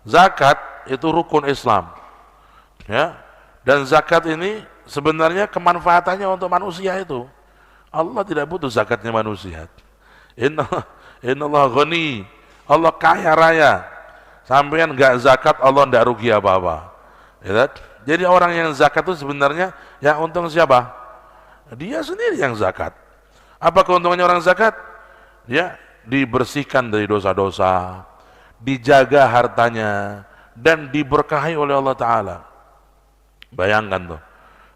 Zakat itu rukun Islam. Ya. Dan zakat ini sebenarnya kemanfaatannya untuk manusia itu. Allah tidak butuh zakatnya manusia. Innallaha ghani. Allah kaya raya. Sampean enggak zakat, Allah enggak rugi apa-apa. Ya, jadi orang yang zakat itu sebenarnya yang untung siapa? Dia sendiri yang zakat. Apa keuntungannya orang zakat? Ya, dibersihkan dari dosa-dosa, dijaga hartanya, dan diberkahi oleh Allah Ta'ala. Bayangkan tuh,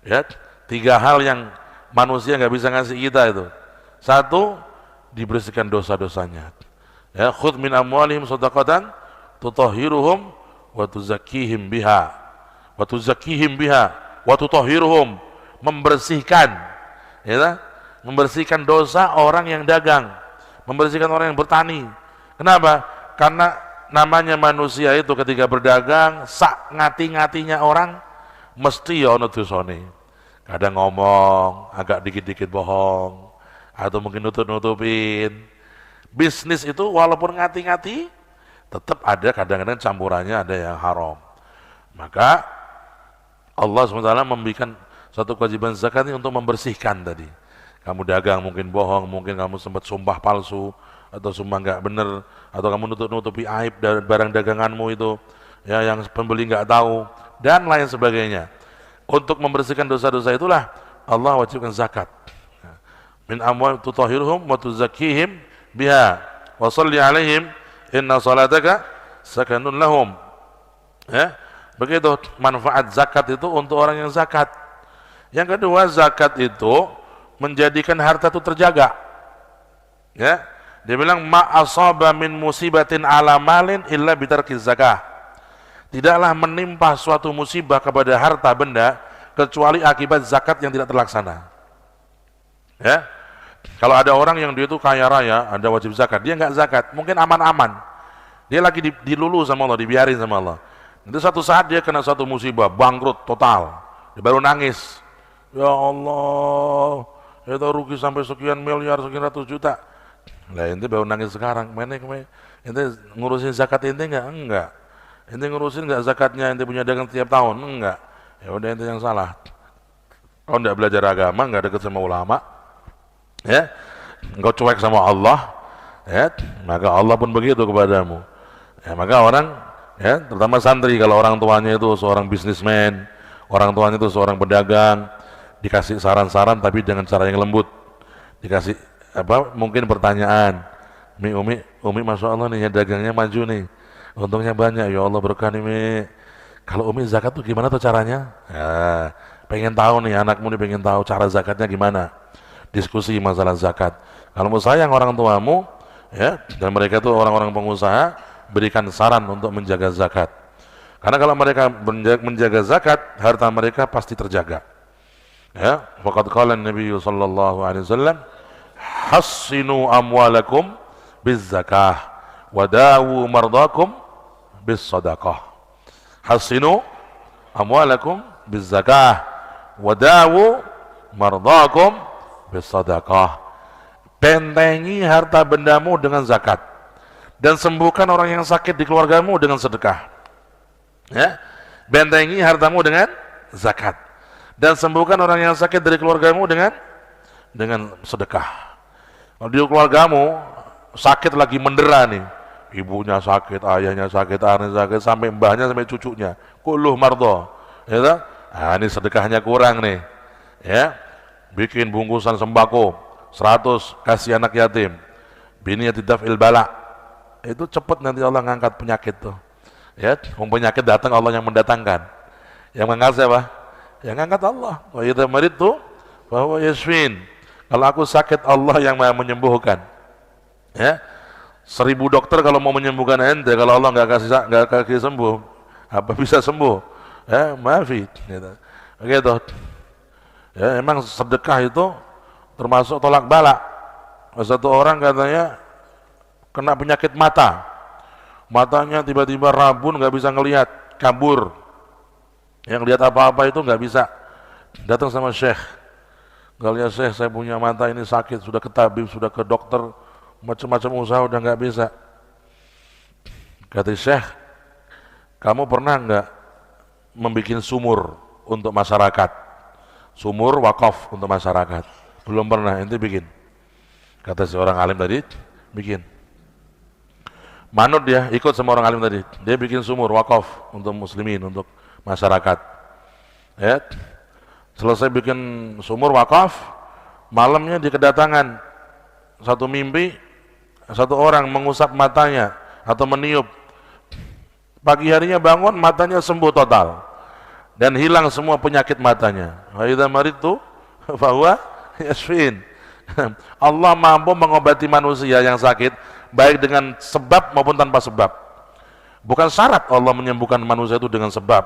ya, 3 hal yang manusia nggak bisa ngasih kita itu. 1, dibersihkan dosa-dosanya. Ya, khudh min amwalihim shadaqatan tutahhiruhum wa tuzakkihim biha wa tutahhiruhum, membersihkan, ya, membersihkan dosa orang yang dagang, membersihkan orang yang bertani. Kenapa? Karena namanya manusia itu ketika berdagang sak ngati-ngatinya orang mesti ya ono dosane. Kadang ngomong agak dikit-dikit bohong atau mungkin nutup-nutupin. Bisnis itu walaupun ngati-ngati tetap ada kadang-kadang campurannya ada yang haram. Maka Allah SWT memberikan satu kewajiban zakat ini untuk membersihkan tadi. Kamu dagang mungkin bohong, mungkin kamu sempat sumpah palsu atau sumpah nggak benar, atau kamu nutup-nutupi aib dari barang daganganmu itu, ya, yang pembeli nggak tahu dan lain sebagainya. Untuk membersihkan dosa-dosa itulah Allah wajibkan zakat. Min amwal tutahhiruhum wa tuzakkihim biha wa shalli alaihim inna salataka sakanun lahum. Ya, begitu manfaat zakat itu untuk orang yang zakat. Yang kedua, zakat itu menjadikan harta itu terjaga. Ya, dia bilang ma asaba min musibatin ala malin illa bitarkiz zakah. Tidaklah menimpa suatu musibah kepada harta benda kecuali akibat zakat yang tidak terlaksana. Ya, kalau ada orang yang dia itu kaya raya, ada wajib zakat, dia nggak zakat, mungkin aman-aman, dia lagi dilulu sama Allah, dibiarin sama Allah. Nanti satu saat dia kena satu musibah, bangkrut total, dia baru nangis, ya Allah, itu rugi sampai sekian miliar, sekian ratus juta. Lah ente baru nangis sekarang, ente ngurusin zakat ente nggak? Enggak. Ente ngurusin nggak zakatnya ente punya dagang tiap tahun? Enggak. Ya udah ente yang salah. Kau nggak belajar agama, nggak deket sama ulama, ya, engkau cuek sama Allah, ya, maka Allah pun begitu kepadamu. Ya, maka orang, ya, terutama santri, kalau orang tuanya itu seorang bisnismen, orang tuanya itu seorang pedagang, dikasih saran-saran tapi dengan cara yang lembut, dikasih apa, mungkin pertanyaan, umi masya Allah nih ya, dagangnya maju nih, untungnya banyak, ya Allah berkah nih Mi, kalau umi zakat tuh gimana tuh caranya? Ya, pengen tahu nih, anakmu nih pengen tahu cara zakatnya gimana, diskusi masalah zakat. Kalau mau sayang orang tuamu, ya, dan mereka itu orang-orang pengusaha, berikan saran untuk menjaga zakat. Karena kalau mereka menjaga zakat, harta mereka pasti terjaga. Ya, faqad qala Nabi sallallahu alaihi wasallam, hassinu amwalakum bizzakah wa dawu mardakum bis sadaqah. Hassinu amwalakum bizzakah wa dawu mardakum bis sadaqah. Bentengi harta bendamu dengan zakat dan sembuhkan orang yang sakit di keluargamu dengan sedekah. Ya, bentengi hartamu dengan zakat dan sembuhkan orang yang sakit dari keluargamu dengan sedekah. Kalau di keluargamu sakit lagi mendera nih, ibunya sakit, ayahnya sakit, anaknya sakit, sampai mbahnya, sampai cucunya, kulluh mardo, ya, nah, ini sedekahnya kurang nih, ya, bikin bungkusan sembako 100 kasih anak yatim, biniyati daf'il bala, itu cepat nanti Allah ngangkat penyakit tuh, ya, penyakit datang Allah yang mendatangkan, yang mengangkat siapa? Yang ngangkat Allah. Wa idza maridtu fa huwa yashfin. Kalau aku sakit, Allah yang Maha menyembuhkan. Ya, 1000 dokter kalau mau menyembuhkan ente, kalau Allah nggak kasih sembuh, apa bisa sembuh? Ya, maafi. Gitu. Begitu. Ya, emang sedekah itu termasuk tolak bala. Satu orang katanya kena penyakit mata, matanya tiba-tiba rabun, nggak bisa ngelihat, kabur. Yang lihat apa-apa itu nggak bisa. Datang sama syekh, nggak lihat syekh, saya punya mata ini sakit, sudah ke tabib, sudah ke dokter, macam-macam usaha udah nggak bisa. Kata syekh, kamu pernah nggak membuat sumur untuk masyarakat? Sumur wakaf untuk masyarakat. Belum pernah, ente bikin. Kata si orang alim tadi, bikin. Manut dia, ikut sama orang alim tadi. Dia bikin sumur wakaf untuk muslimin, untuk masyarakat. Ya. Selesai bikin sumur wakaf, malamnya dia kedatangan satu mimpi, satu orang mengusap matanya atau meniup. Pagi harinya bangun, matanya sembuh total dan hilang semua penyakit matanya. Wa idza maridtu fa huwa yashfin. Allah mampu mengobati manusia yang sakit baik dengan sebab maupun tanpa sebab. Bukan syarat Allah menyembuhkan manusia itu dengan sebab.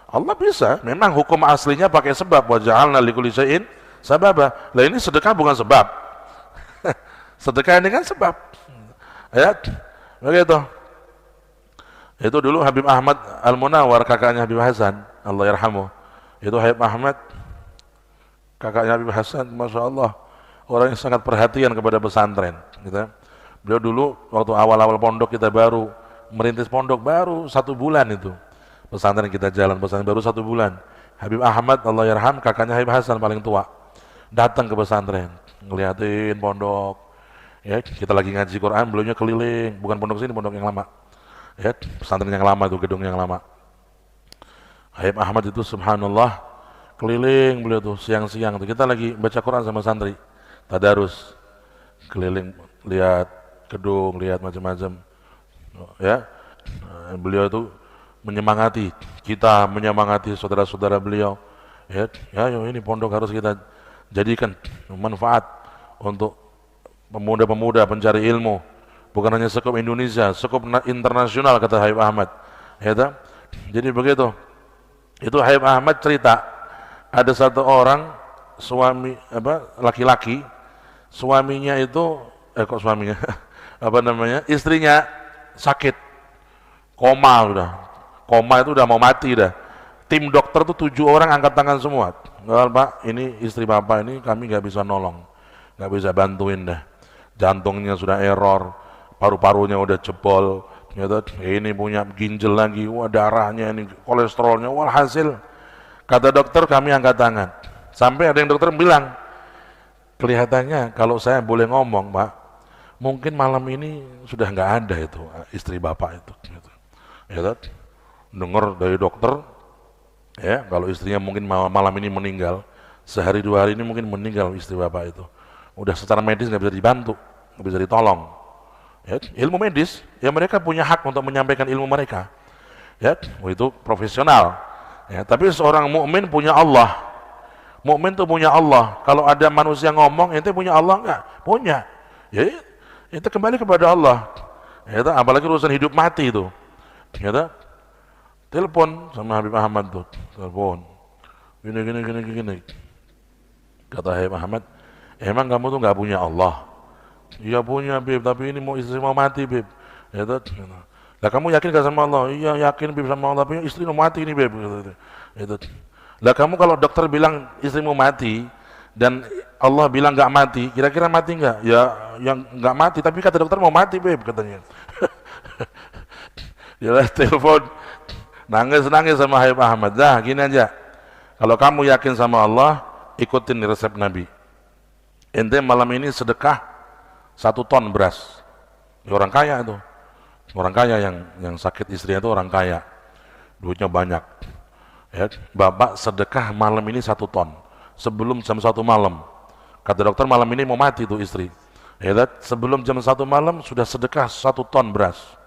Allah bisa, memang hukum aslinya pakai sebab. Wa ja'alna likulli syai'in sababa. Lah ini sedekah bukan sebab. Sedekah ini kan sebab. Ya, begitu. Itu dulu Habib Ahmad Al-Munawar, kakaknya Habib Hasan, Allah yarhamu. Itu Habib Ahmad, kakaknya Habib Hasan, Masya Allah, orang yang sangat perhatian kepada pesantren. Gitu. Beliau dulu waktu awal-awal pondok kita baru merintis pondok, baru 1 bulan itu. Pesantren kita jalan, pesantren baru 1 bulan. Habib Ahmad, Allah yarham, kakaknya Habib Hasan paling tua, datang ke pesantren, ngeliatin pondok. Ya, kita lagi ngaji Quran, beliaunya keliling, bukan pondok sini, pondok yang lama. Ya, pesantren yang lama itu, gedung yang lama. Habib Ahmad itu subhanallah keliling beliau tuh siang-siang tuh. Kita lagi baca Quran sama santri, tadarus, keliling lihat gedung, lihat macam-macam. Ya, beliau itu menyemangati kita, menyemangati saudara-saudara beliau. Ya, ini pondok harus kita jadikan manfaat untuk pemuda-pemuda pencari ilmu. Bukan hanya sekup Indonesia, sekup internasional, kata Habib Ahmad. Ya, jadi begitu. Itu Habib Ahmad cerita, ada satu orang suami laki-laki, suaminya itu istrinya sakit, koma itu udah mau mati dah. Tim dokter tuh 7 orang angkat tangan semua. Pak, ini istri bapak ini kami nggak bisa nolong, nggak bisa bantuin dah. Jantungnya sudah error, paru-parunya udah jebol, ini punya ginjal lagi, darahnya ini, kolesterolnya, walhasil kata dokter kami angkat tangan. Sampai ada yang dokter bilang, kelihatannya kalau saya boleh ngomong Pak, mungkin malam ini sudah nggak ada itu istri bapak itu. Dengar dari dokter, ya kalau istrinya mungkin malam ini meninggal, sehari 2 hari ini mungkin meninggal istri bapak itu. Udah secara medis nggak bisa dibantu, nggak bisa ditolong. Ya, ilmu medis, ya mereka punya hak untuk menyampaikan ilmu mereka. Ya, itu profesional. Ya, tapi seorang mukmin punya Allah. Mukmin itu punya Allah. Kalau ada manusia ngomong, ente punya Allah enggak? Punya. Ya, itu kembali kepada Allah. Ya, apalagi urusan hidup mati itu. Ya, telepon sama Habib Ahmad tuh, telepon. Gini. Kata Habib Ahmad, emang kamu tuh nggak punya Allah? Iya punya Bib, tapi ini istri mau mati Bib. Ya, lah kamu yakin gak sama Allah? Iya yakin Bib sama Allah, tapi istri mau mati ini Bib. Lah kamu kalau dokter bilang istri mau mati dan Allah bilang gak mati, kira-kira mati gak? Ya yang gak mati, tapi kata dokter mau mati Bib katanya. Dia telepon, nangis sama Habib Ahmad. Dah gini aja, kalau kamu yakin sama Allah, ikutin resep Nabi. Ente malam ini sedekah 1 ton beras. Ya, orang kaya itu, orang kaya yang sakit istrinya itu orang kaya, duitnya banyak. Ya, bapak sedekah malam ini 1 ton sebelum jam 1 malam. Kata dokter malam ini mau mati tuh istri. Ya, sebelum jam 1 malam sudah sedekah 1 ton beras.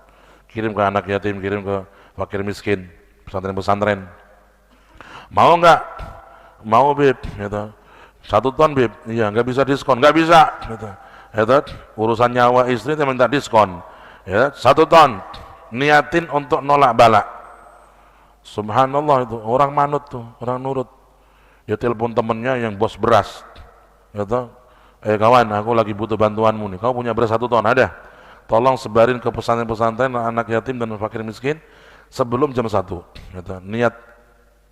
Kirim ke anak yatim, kirim ke fakir miskin, pesantren-pesantren. Mau nggak? Mau Bib. Gitu. 1 ton Bib. Iya, nggak bisa diskon, nggak bisa. Gitu. Ya, urusan nyawa istri dia minta diskon. Ya, 1 ton niatin untuk nolak bala. Subhanallah, itu orang manut tuh, orang nurut. Ya telepon temennya yang bos beras. Ya, kawan, aku lagi butuh bantuanmu nih. Kau punya beras 1 ton? Ada. Tolong sebarin ke pesantren-pesantren anak yatim dan fakir miskin sebelum jam 1. Ya, niat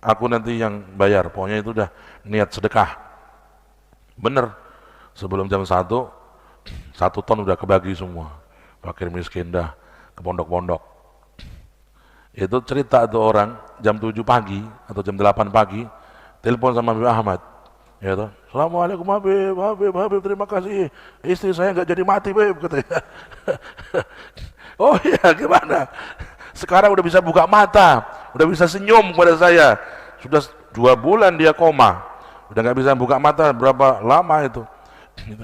aku nanti yang bayar. Pokoknya itu udah niat sedekah. Bener. Sebelum jam 1 1 ton udah kebagi semua, fakir miskin dah ke pondok-pondok. Itu cerita tuh orang jam 7 pagi atau jam 8 pagi telepon sama Habib Ahmad. Ya toh. Assalamualaikum Habib, terima kasih. Istri saya nggak jadi mati, Habib, katanya. Oh iya, gimana? Sekarang udah bisa buka mata, udah bisa senyum kepada saya. Sudah 2 bulan dia koma, udah nggak bisa buka mata, berapa lama itu?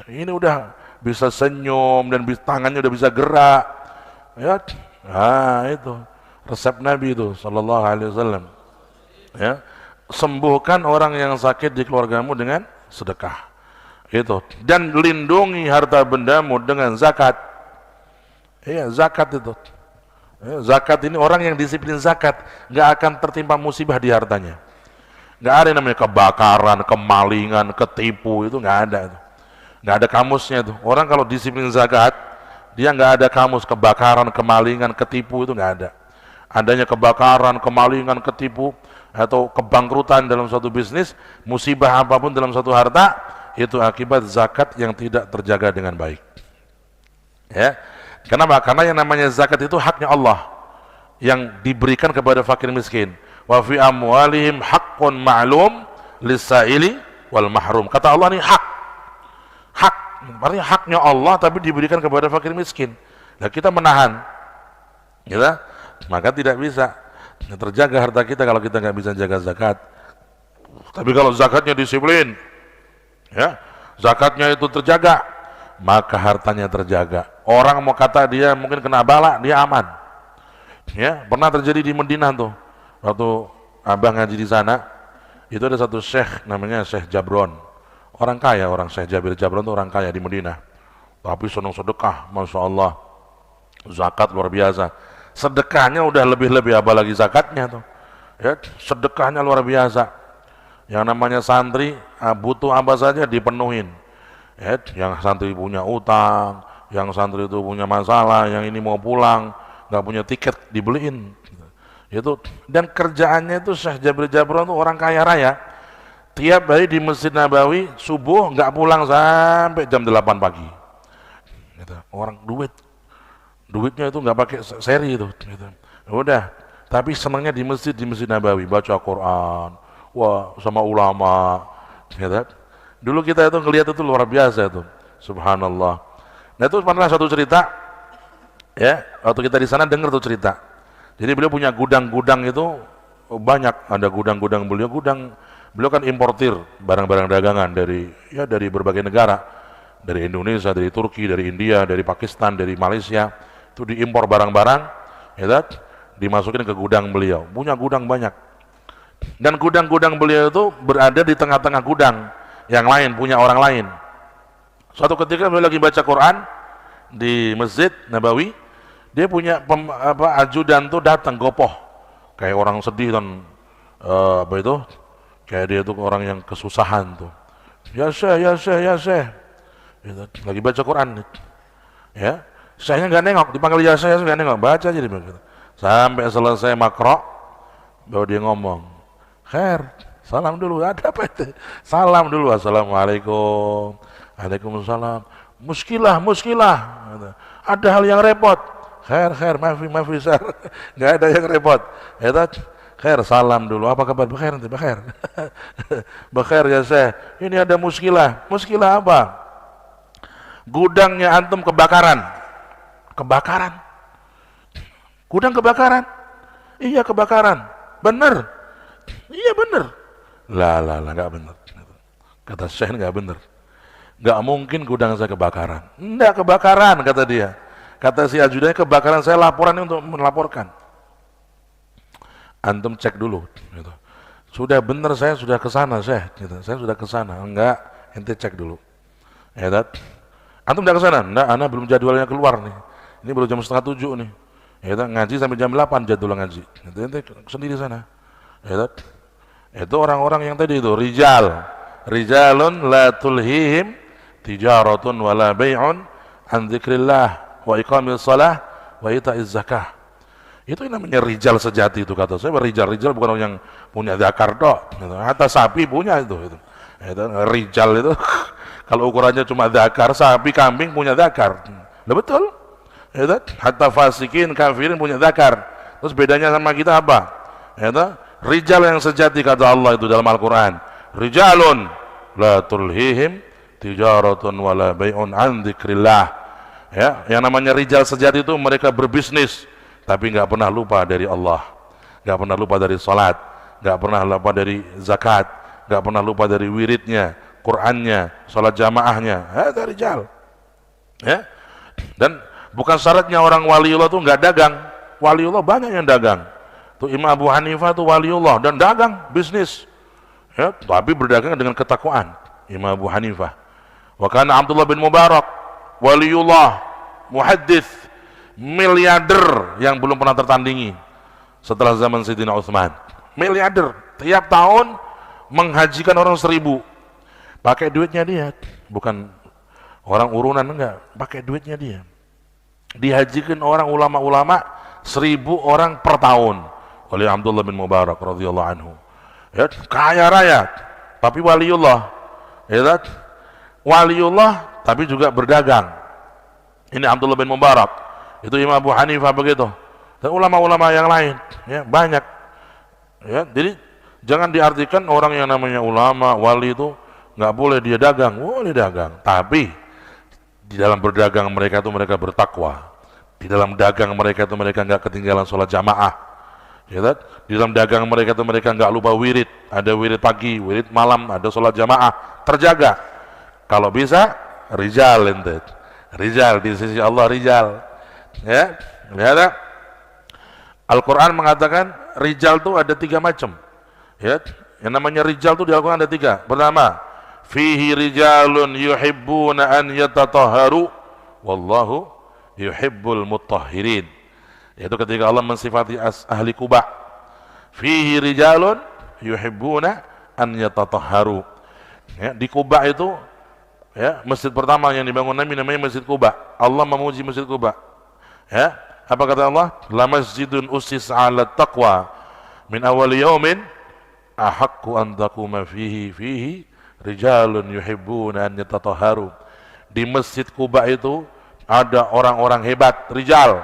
Ini udah bisa senyum dan tangannya udah bisa gerak. Ya, nah itu resep Nabi itu Sallallahu Alaihi Wasallam. Ya, sembuhkan orang yang sakit di keluargamu dengan sedekah. Itu, dan lindungi harta bendamu dengan zakat. Iya, zakat itu. Ya, zakat ini orang yang disiplin zakat nggak akan tertimpa musibah di hartanya. Nggak ada yang namanya kebakaran, kemalingan, ketipu, itu nggak ada. Nggak ada kamusnya itu. Orang kalau disiplin zakat, dia nggak ada kamus kebakaran, kemalingan, ketipu, itu nggak ada. Adanya kebakaran, kemalingan, ketipu, atau kebangkrutan dalam suatu bisnis, musibah apapun dalam suatu harta, itu akibat zakat yang tidak terjaga dengan baik. Ya. Kenapa? Karena yang namanya zakat itu haknya Allah yang diberikan kepada fakir miskin. Wa fi amwalihim haqqun ma'lum lis-sa'ili wal mahrum. Kata Allah ini hak. Hak, artinya haknya Allah tapi diberikan kepada fakir miskin. Nah, kita menahan. Ya, maka tidak bisa terjaga harta kita kalau kita nggak bisa jaga zakat. Tapi kalau zakatnya disiplin, ya, zakatnya itu terjaga, maka hartanya terjaga. Orang mau kata dia mungkin kena bala, dia aman. Ya, pernah terjadi di Madinah tuh. Waktu abang ngaji di sana, itu ada satu syekh namanya Syekh Jabron. Orang kaya, orang Syekh Jabir Jabron itu orang kaya di Madinah. Tapi senang sedekah, Masya Allah. Zakat luar biasa. Sedekahnya udah lebih-lebih, apalagi zakatnya tuh. Ya, sedekahnya luar biasa. Yang namanya santri butuh apa saja dipenuhin. Ya, yang santri punya utang, yang santri itu punya masalah, yang ini mau pulang, nggak punya tiket dibeliin. Itu, dan kerjaannya itu Syekh Jabir Jabron itu orang kaya raya. Tiap hari di Masjid Nabawi subuh nggak pulang sampai jam 8 pagi. Gitu. Orang duitnya itu nggak pakai seri itu. Gitu. Udah, tapi senangnya di Masjid Nabawi baca Quran, wah sama ulama. Gitu. Dulu kita itu ngelihat itu luar biasa itu, subhanallah. Nah itu pernah satu cerita, ya, waktu kita di sana dengar tuh cerita. Jadi beliau punya gudang-gudang itu banyak, ada gudang-gudang beliau kan importir barang-barang dagangan dari berbagai negara, dari Indonesia, dari Turki, dari India, dari Pakistan, dari Malaysia, itu diimpor barang-barang, ya, dimasukin ke gudang beliau. Punya gudang banyak, dan gudang-gudang beliau itu berada di tengah-tengah gudang yang lain, punya orang lain. Suatu ketika beliau lagi baca Quran di Masjid Nabawi, dia punya ajudan tuh datang gopoh, kayak orang sedih dan kayak dia tuh orang yang kesusahan tuh. Ya Syekh, gitu. Lagi baca Quran, ya, Syekhnya nggak nengok, dipanggil ya Syekh nggak nengok, baca aja dia. Sampai selesai makro, baru dia ngomong, khair, salam dulu, ada apa itu? Salam dulu, assalamualaikum, waalaikumsalam. Muskilah, ada hal yang repot. Khair, maafi, sir. Nggak ada yang repot. Ya, khair, salam dulu. Apa kabar? Bakhair nanti, bakhair. Bakhair ya Syekh. Ini ada muskilah. Muskilah apa? Gudangnya antum kebakaran. Kebakaran. Gudang kebakaran. Iya kebakaran. Bener. Iya bener. Lah, nggak bener. Kata Syekh nggak bener. Nggak mungkin gudang saya kebakaran. Nggak kebakaran, kata dia. Kata si ajudannya, kebakaran saya laporan untuk melaporkan. Antum cek dulu. Gitu. Sudah bener, saya sudah ke sana, Syekh. Gitu. Saya sudah ke sana. Enggak, ente cek dulu. Ya, antum udah ke sana? Enggak, ana belum jadwalnya keluar nih. Ini baru jam 6:30 nih. Ya, ngaji sampai jam 8 jadwal ngaji. Gitu, ente sendiri sana. Ya, itu orang-orang yang tadi itu rijalun la tulhihim tijaratun wala bai'un an dzikrillah wa iqamis shalah wa ita'iz zakah. Itu yang namanya rijal sejati itu, kata saya. Rijal bukan orang yang punya zakar tok. Hatta sapi punya itu. Rijal itu kalau ukurannya cuma zakar, sapi, kambing punya zakar. Nah, betul. Hatta fasikin, kafirin punya zakar. Terus bedanya sama kita apa? Ya, rijal yang sejati kata Allah itu dalam Al-Quran. Rijalun la tulhihim tijaratun wala bay'un an dzikrillah. Ya, yang namanya rijal sejati itu mereka berbisnis tapi nggak pernah lupa dari Allah, nggak pernah lupa dari salat, nggak pernah lupa dari zakat, nggak pernah lupa dari wiridnya, Qur'annya, salat jamaahnya. Ada rijal. Ya. Dan bukan syaratnya orang waliullah itu nggak dagang. Waliullah banyak yang dagang. Tuh Imam Abu Hanifah itu waliullah dan dagang bisnis. Ya, tapi berdagang dengan ketakwaan. Imam Abu Hanifah. Wa kana Abdullah bin Mubarak waliullah, muhaddits, miliarder yang belum pernah tertandingi setelah zaman Sayyidina Utsman. Miliarder, tiap tahun menghajikan orang 1.000. Pakai duitnya dia, bukan orang urunan, enggak, pakai duitnya dia. Dihajikan orang ulama-ulama 1.000 orang per tahun oleh Abdullah bin Mubarak radhiyallahu anhu. Ya, kaya raya, tapi waliullah. Ya, waliullah tapi juga berdagang. Ini Abdullah bin Mubarak. Itu Imam Abu Hanifah begitu. Dan ulama-ulama yang lain, ya, banyak. Ya, jadi jangan diartikan orang yang namanya ulama, wali itu nggak boleh dia dagang. Boleh dagang, tapi di dalam berdagang mereka itu mereka bertakwa. Di dalam dagang mereka itu mereka nggak ketinggalan sholat jamaah. Ya, di dalam dagang mereka itu mereka nggak lupa wirid. Ada wirid pagi, wirid malam, ada sholat jamaah, terjaga. Kalau bisa, rijal ente. Rijal di sisi Allah rijal. Ya, lihat. Al-Quran mengatakan rijal itu ada 3 macam. Ya, yang namanya rijal itu di Al-Quran ada 3. Pertama, fihi rijalun yuhibbuna an yatatahharu wallahu yuhibbul mutahhirin. Yaitu ketika Allah mensifati ahli Quba. Fihi rijalun yuhibbuna an yatatahharu. Ya, di Quba itu, ya, masjid pertama yang dibangun Nabi namanya Masjid Quba. Allah memuji Masjid Quba. Ya, apa kata Allah? La masjidun ussis 'ala taqwa min awwal yaumin ahaqqu an taquma fihi rijalun yuhibbuna an yatatahharu. Di Masjid Quba itu ada orang-orang hebat, rijal.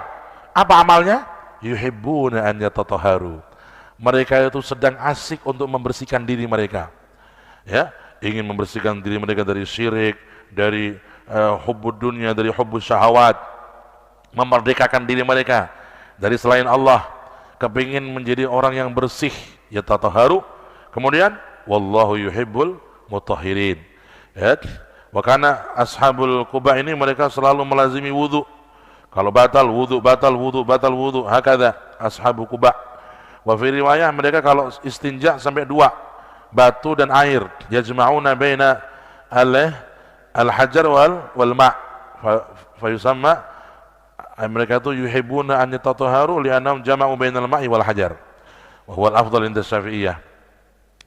Apa amalnya? Yuhibbuna an yatatahharu. Mereka itu sedang asik untuk membersihkan diri mereka. Ya, ingin membersihkan diri mereka dari syirik, dari hubbud dunya, dari hubbus syahawat, memerdekakan diri mereka dari selain Allah, kepingin menjadi orang yang bersih, yatatahharu. Kemudian wallahu yuhibbul mutahhirin. Ya, wa kana ashabul Quba ini mereka selalu melazimi wudu. Kalau batal wudu, batal wudu, batal wudu, hakadha ashabu Quba. Wa fi riwayah mereka kalau istinja sampai 2, batu dan air, yajma'una baina al-hajar wal ma', fa yusamma, mereka itu yuhibbuna an yatatahharu li'annahum jama'u bainal ma'i wal hajar. Wa huwa al-afdal inda Syafi'iyah.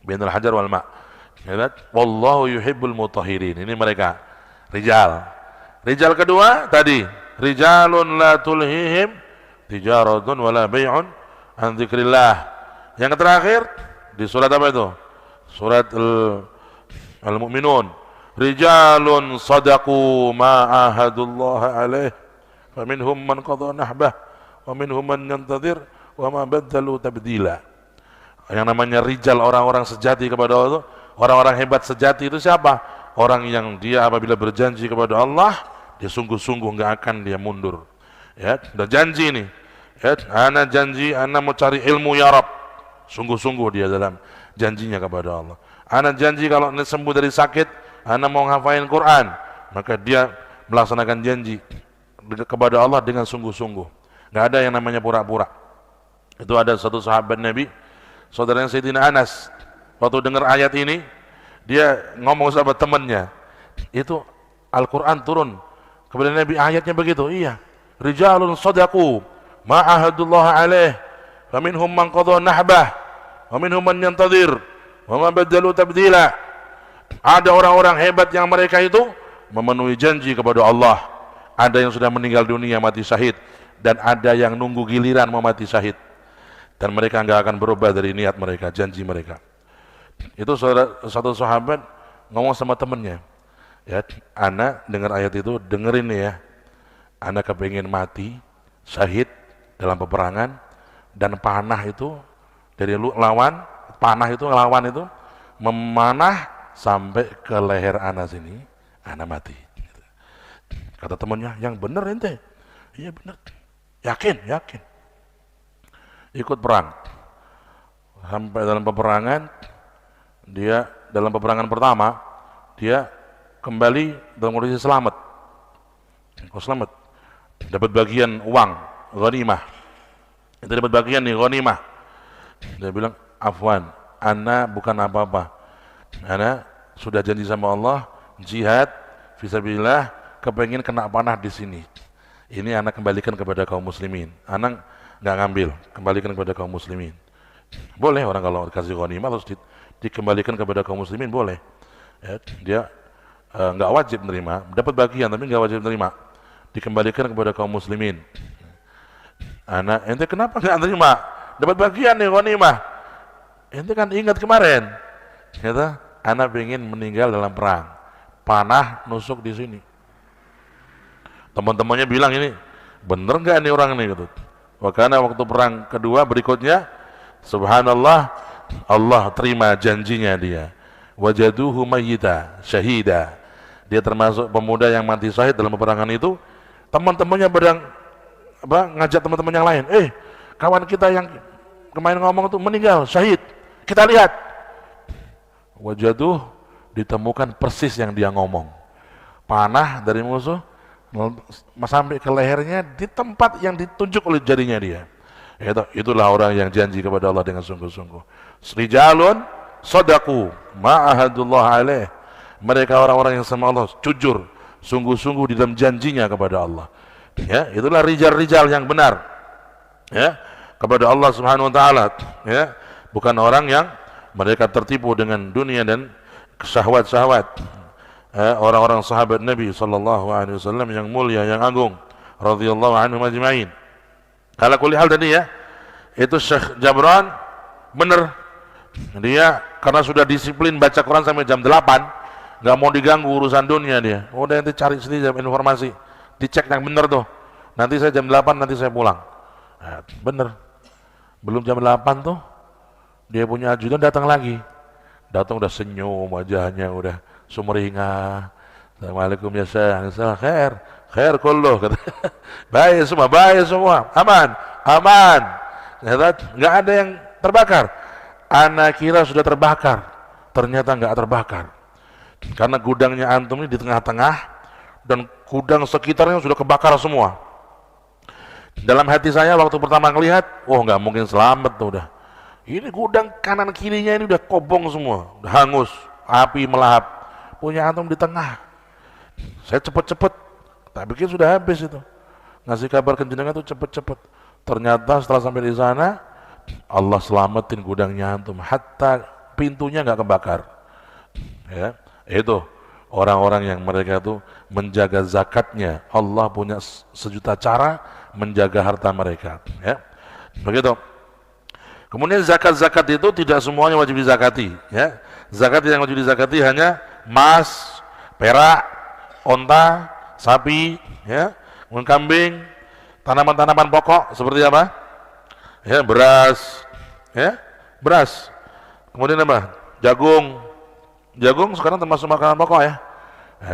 Bainal hajar wal ma'. Wallahu yuhibbul mutahhirin. Ini mereka rijal. Rijal kedua tadi, rijalun la tulhihim tijaratun wala bay'un an dzikrillah. Yang terakhir di surat apa itu? Surat Al-Mu'minun. Rijalun sadaqu ma ahadullah alaih faminhum man qadha nahbah wa minhum man yantadhir wa ma baddalu tabdila. Yang namanya rijal, orang-orang sejati kepada Allah itu, orang-orang hebat sejati itu siapa? Orang yang dia apabila berjanji kepada Allah, dia sungguh-sungguh nggak akan dia mundur. Ya, dan janji ini, ya, ana janji, ana mau cari ilmu ya Rabb. Sungguh-sungguh dia dalam janjinya kepada Allah. Ana janji kalau sembuh dari sakit, ana mau nghafain Quran, maka dia melaksanakan janji kepada Allah dengan sungguh-sungguh. Nggak ada yang namanya pura-pura. Itu ada satu sahabat Nabi, saudaranya Sayyidina Anas, waktu dengar ayat ini, dia ngomong sama temannya, itu Al-Quran turun kepada Nabi, ayatnya begitu. Iya, rijalun sadaqu ma ahadullah alaih faminhum man qadha nahbah wa minhum man yantadhir wa ma baddalu tabdila. Ada orang-orang hebat yang mereka itu memenuhi janji kepada Allah. Ada yang sudah meninggal dunia mati syahid, dan ada yang nunggu giliran mau mati syahid, dan mereka enggak akan berubah dari niat mereka, janji mereka. Itu satu sahabat ngomong sama temennya, ya, ana dengar ayat itu, dengerin ya, ana kepingin mati syahid dalam peperangan, dan panah itu dari lawan, panah itu ngelawan itu memanah sampai ke leher ana sini, ana mati. Kata temannya, yang bener ente. Iya bener. Yakin, yakin. Ikut perang. Sampai dalam peperangan, dia dalam peperangan pertama, dia kembali dalam kondisi selamat. Oh, selamat. Dapat bagian uang, ghanimah. Itu dapat bagian nih, ghanimah. Dia bilang, afwan, ana bukan apa-apa. Ana sudah janji sama Allah, jihad, fisabilillah, kepengen kena panah di sini. Ini anak kembalikan kepada kaum muslimin. Anak nggak ngambil, kembalikan kepada kaum muslimin. Boleh orang kalau dikasih ghanimah terus dikembalikan kepada kaum muslimin boleh. Ya, dia nggak wajib menerima, dapat bagian tapi nggak wajib menerima. Dikembalikan kepada kaum muslimin. Anak, ente kenapa nggak menerima? Dapat bagian nih ghanimah. Ente kan ingat kemarin, kata, anak ingin meninggal dalam perang, panah nusuk di sini. Teman-temannya bilang ini bener nggak nih orang ini gitu. Karena waktu perang kedua berikutnya, subhanallah, Allah terima janjinya dia. Wajaduhu mayyita syahida. Dia termasuk pemuda yang mati syahid dalam peperangan itu. Teman-temannya ngajak teman-teman yang lain. Kawan kita yang kemarin ngomong itu meninggal syahid. Kita lihat. Wajaduh, ditemukan persis yang dia ngomong. Panah dari musuh sampai ke lehernya di tempat yang ditunjuk oleh jarinya dia. Itulah orang yang janji kepada Allah dengan sungguh-sungguh. Rijalun shadaku ma'ahadullah alaih. Mereka orang-orang yang sama Allah jujur, sungguh-sungguh di dalam janjinya kepada Allah. Ya, itulah rijal-rijal yang benar. Ya, kepada Allah Subhanahu wa taala, ya. Bukan orang yang mereka tertipu dengan dunia dan syahwat-syahwat. Orang-orang sahabat Nabi sallallahu alaihi wasallam yang mulia, yang agung, radhiyallahu anhum ajma'in. Kalau kulihal tadi ya, itu Syekh Jabran benar. Dia karena sudah disiplin baca Quran sampai jam 8, nggak mau diganggu urusan dunia dia. Udah nanti cari sendiri informasi, dicek yang benar tuh. Nanti saya jam 8 nanti saya pulang. Nah, bener. Belum jam 8 tuh dia punya ajudan datang lagi. Datang udah senyum wajahnya, udah sumringah. Assalamualaikum ya Syekh. Khair kulluh. Baik semua, aman. Enggak ada yang terbakar. Anak kira sudah terbakar, ternyata enggak terbakar. Karena gudangnya antum ini di tengah-tengah dan gudang sekitarnya sudah kebakar semua. Dalam hati saya waktu pertama ngelihat, enggak mungkin selamat tuh udah. Ini gudang kanan kirinya ini udah kobong semua, udah hangus, api melahap. Punya antum di tengah. Saya cepet-cepet, tak pikir sudah habis itu. Ngasih kabar ke jenengan itu cepet-cepet. Ternyata setelah sampai di sana, Allah selamatin gudangnya antum, hatta pintunya nggak kebakar. Ya, itu orang-orang yang mereka itu menjaga zakatnya. Allah punya sejuta cara menjaga harta mereka. Ya, begitu. Kemudian zakat-zakat itu tidak semuanya wajib dizakati. Ya, zakat yang wajib dizakati hanya emas, perak, onta, sapi, ya, kambing, tanaman-tanaman pokok seperti apa? Ya, beras, ya, beras. Kemudian apa? Jagung. Jagung sekarang termasuk makanan pokok ya.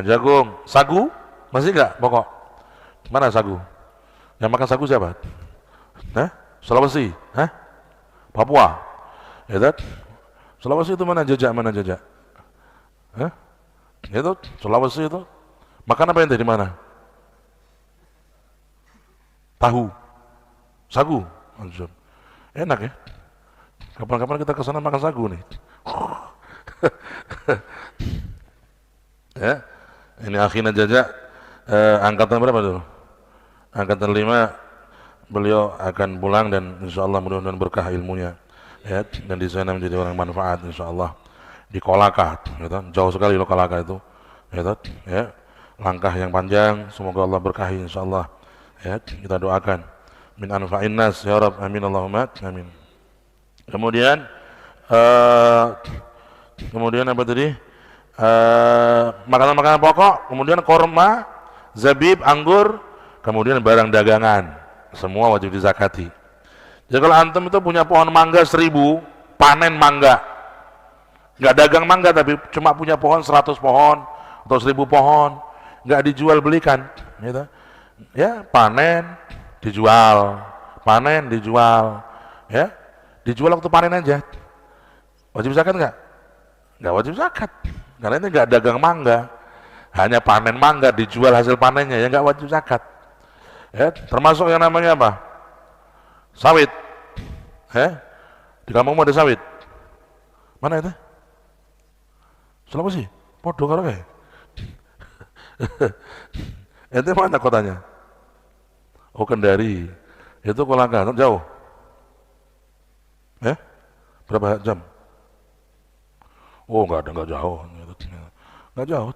Jagung, sagu masih enggak pokok? Mana sagu? Yang makan sagu siapa? Sulawesi, Papua. Ya, Sulawesi itu mana jejak? Itu Sulawesi itu makan apa ente di mana? Tahu, sagu, enak ya. Kapan-kapan kita ke sana makan sagu nih. Ya, ini akhirnya jajak angkatan berapa dulu? Angkatan 5. Beliau akan pulang dan insyaallah mudah-mudahan berkah ilmunya. Ya, dan di sana menjadi orang manfaat insyaallah. Di Kolaka, gitu. Jauh sekali loh Kolaka itu, gitu. Ya, langkah yang panjang, semoga Allah berkahi insyaallah. Ya, kita doakan min anfa'in nas ya Rabb, amin Allahumma amin. Kemudian apa tadi? Makanan-makanan pokok, kemudian korma, zabib, anggur, kemudian barang dagangan, semua wajib dizakati. Ya kalau antum itu punya pohon mangga 1000, panen mangga, nggak dagang mangga tapi cuma punya pohon 100 pohon atau 1000 pohon, nggak dijual belikan, gitu. Ya panen, dijual, ya dijual waktu panen aja. Wajib zakat nggak? Nggak wajib zakat, karena ini nggak dagang mangga, hanya panen mangga, dijual hasil panennya, ya nggak wajib zakat. Ya, termasuk yang namanya apa? Sawit. Di kampungmu ada sawit? Mana itu? Sulawesi? Podo karo kae. Ente mana kotanya? Oh, Kendari. Itu Kolaka, jauh. Berapa jam? Oh, enggak jauh. Enggak jauh.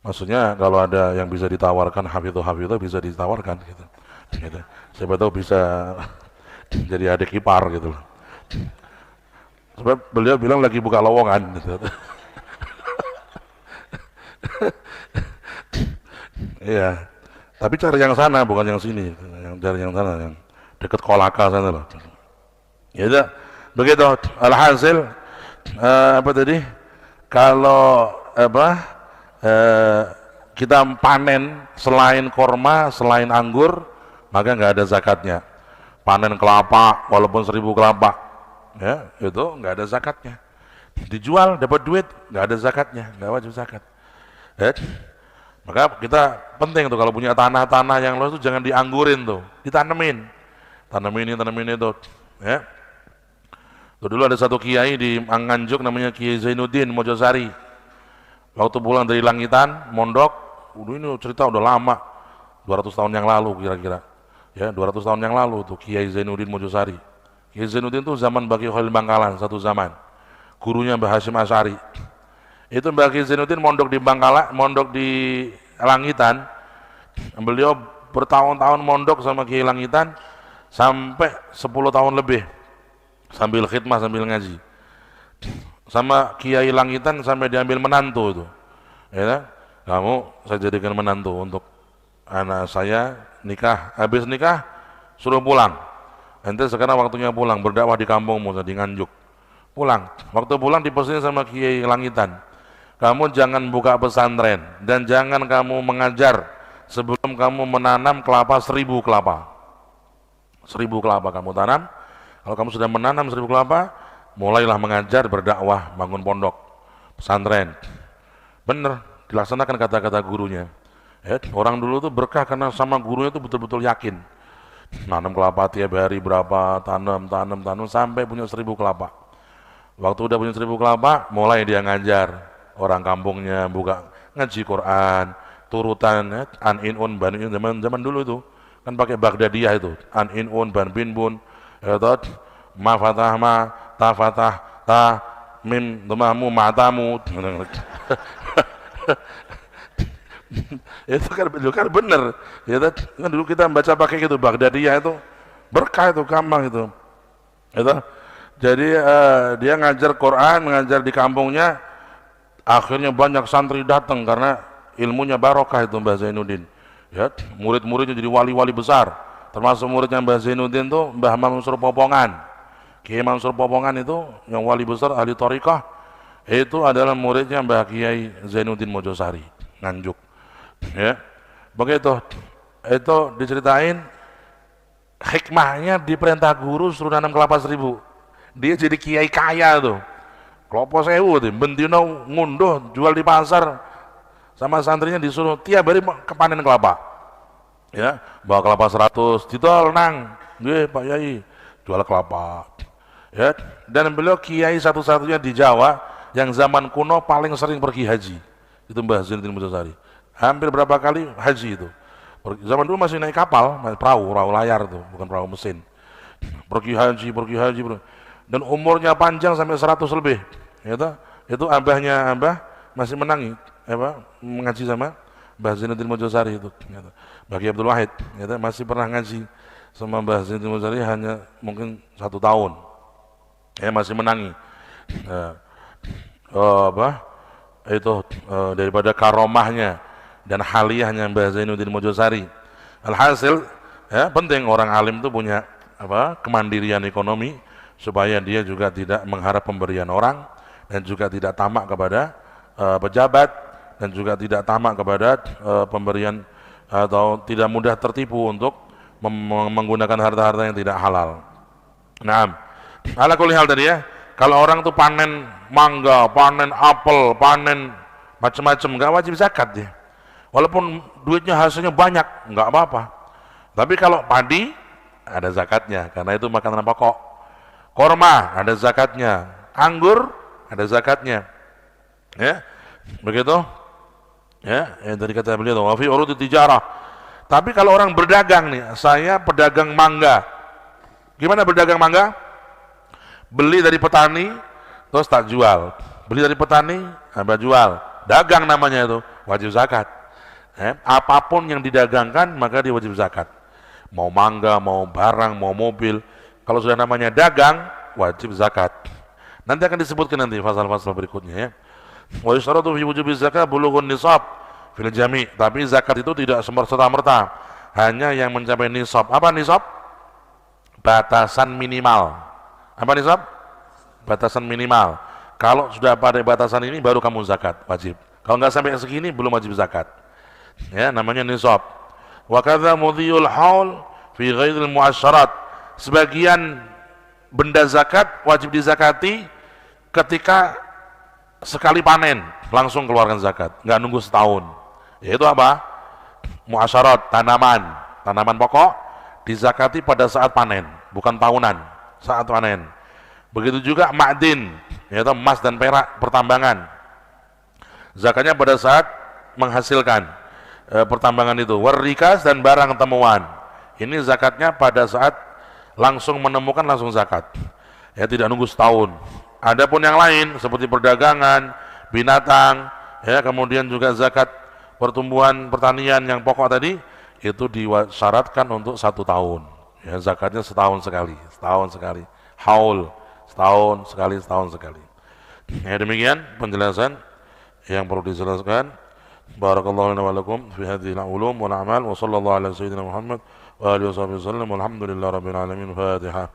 Maksudnya kalau ada yang bisa ditawarkan hafidho bisa ditawarkan gitu. Gitu. Siapa tahu bisa jadi adik ipar gitu loh. Sebab beliau bilang lagi buka lowongan gitu. Iya. Tapi cari yang sana bukan yang sini. Yang cari yang sana yang dekat Kolaka sana loh. Ya udah. Begitu. Alhasil apa tadi? Kalau kita panen selain korma, selain anggur, maka nggak ada zakatnya. Panen kelapa, walaupun 1000 kelapa, ya itu nggak ada zakatnya. Dijual dapat duit, nggak ada zakatnya, nggak wajib zakat. Ya. Maka kita penting tuh kalau punya tanah-tanah yang luas tuh jangan dianggurin tuh, ditanemin, tanemin itu. Ya. Tuh, dulu ada satu kiai di Nganjuk namanya Kiai Zainuddin Mojosari. Waktu pulang dari Langitan, mondok, ini cerita udah lama, 200 tahun yang lalu kira-kira. Ya, 200 tahun yang lalu tuh Kiai Zainuddin Mojosari. Kiai Zainuddin tuh zaman Baqi Khalil Bangkalan satu zaman. Gurunya Mbah Hasyim Asy'ari. Itu Mbah Kiai Zainuddin mondok di Bangkalan, mondok di Langitan. Beliau bertahun-tahun mondok sama Kiai Langitan sampai 10 tahun lebih. Sambil khidmah, sambil ngaji. Sama Kiai Langitan sampai diambil menantu itu. Ya, kamu saya jadikan menantu untuk anak saya nikah, habis nikah suruh pulang. Ente sekarang waktunya pulang, berdakwah di kampungmu, di Nganjuk. Pulang. Waktu pulang dipesan sama Kiai Langitan. Kamu jangan buka pesantren dan jangan kamu mengajar sebelum kamu menanam kelapa 1000 kelapa. 1000 kelapa kamu tanam. Kalau kamu sudah menanam 1000 kelapa, mulailah mengajar, berdakwah, bangun pondok, pesantren. Benar, dilaksanakan kata-kata gurunya. Ya, orang dulu tuh berkah karena sama gurunya itu betul-betul yakin. Nanam kelapa tiap hari berapa, tanam sampai punya 1000 kelapa. Waktu udah punya 1000 kelapa, mulai dia ngajar. Orang kampungnya buka ngaji Quran, turutan ya, an in un ban in zaman dulu itu kan pakai Baghdadiyah itu, an in un ban bin bun. Ya, ma fatah ma ta fatah ta mim demamu matamu. Itu kan bener ya, kan dulu kita baca pakai gitu Baghdadiyah itu berkah, itu gampang itu. Jadi dia ngajar Quran, mengajar di kampungnya, akhirnya banyak santri datang karena ilmunya barokah itu Mbah Zainuddin. Ya, murid-muridnya jadi wali-wali besar. Termasuk muridnya Mbah Zainuddin tuh Mbah Mansur Popongan. Kiai Mansur Popongan itu yang wali besar ahli thariqah, itu adalah muridnya Mbah Kiai Zainuddin Mojosari Nganjuk. Ya, begitu. Itu diceritain hikmahnya, diperintah guru suruh nanam kelapa 1000. Dia jadi kiai kaya tuh. Kelapa 1000 tuh, bentino ngunduh jual di pasar, sama santrinya disuruh tiap hari kepanen kelapa. Ya, bawa kelapa 100, ditol nang, nggih Pak Yai, jual kelapa. Ya, dan beliau kiai satu-satunya di Jawa yang zaman kuno paling sering pergi haji. Itu Mbah Zainuddin Mojosari. Hampir berapa kali haji itu. Zaman dulu masih naik kapal, perahu layar tuh, bukan perahu mesin. Pergi haji. Dan umurnya panjang sampai 100 lebih. Ya, itu abahnya masih menangi, mengaji sama Mbah Zainuddin Mojosari itu. Bagi Abdul Wahid, masih pernah ngaji sama Mbah Zainuddin Mojosari hanya mungkin 1 tahun. Ya, masih menangi. Daripada karomahnya dan haliyahnya Mbah Zainuddin Mojosari. Alhasil, ya penting orang alim itu punya kemandirian ekonomi, supaya dia juga tidak mengharap pemberian orang, dan juga tidak tamak kepada pejabat, dan juga tidak tamak kepada pemberian, atau tidak mudah tertipu untuk menggunakan harta-harta yang tidak halal. Nah, ala kulli hal tadi ya, kalau orang tuh panen mangga, panen apel, panen macam-macam, nggak wajib zakat dia. Walaupun duitnya hasilnya banyak, nggak apa-apa. Tapi kalau padi ada zakatnya, karena itu makanan pokok. Korma ada zakatnya, anggur ada zakatnya. Ya, begitu. Ya, yang tadi kata beliau, wa fi urudi tijarah. Tapi kalau orang berdagang nih, saya pedagang mangga. Gimana berdagang mangga? Beli dari petani, terus tak jual. Beli dari petani, tambah jual. Dagang namanya itu, wajib zakat. Apapun yang didagangkan, maka dia wajib zakat. Mau mangga, mau barang, mau mobil. Kalau sudah namanya dagang, wajib zakat. Nanti akan disebutkan nanti pasal-pasal berikutnya ya. Wa yustaratu fi wujubi zakat bulughun nisab fil jami'. Tapi zakat itu tidak serta-merta, hanya yang mencapai nisab. Apa nisab? Batasan minimal. Apa nisab? Batasan minimal. Kalau sudah pada batasan ini baru kamu zakat wajib. Kalau nggak sampai segini belum wajib zakat. Ya, namanya nisab. Wa kadza mudhiyul haul fi ghairil mu'asyarat. Sebagian benda zakat wajib dizakati ketika sekali panen langsung keluarkan zakat, nggak nunggu setahun. Yaitu apa? Mu'asyarat, tanaman pokok dizakati pada saat panen, bukan tahunan, saat panen. Begitu juga ma'din, yaitu emas dan perak pertambangan. Zakatnya pada saat menghasilkan pertambangan itu. Warikas dan barang temuan. Ini zakatnya pada saat langsung menemukan langsung zakat. Ya, tidak nunggu setahun. Adapun yang lain seperti perdagangan, binatang, ya, kemudian juga zakat pertumbuhan pertanian yang pokok tadi, itu disyaratkan untuk 1 tahun. Ya, zakatnya setahun sekali. Haul, setahun sekali. Ya, demikian penjelasan yang perlu dijelaskan. Barakallahu lana wa lakum fi hadhil ulum wal a'mal wa sallallahu ala sayyidina Muhammad wa alihi wasallam walhamdulillahi rabbil alamin. Fatihah.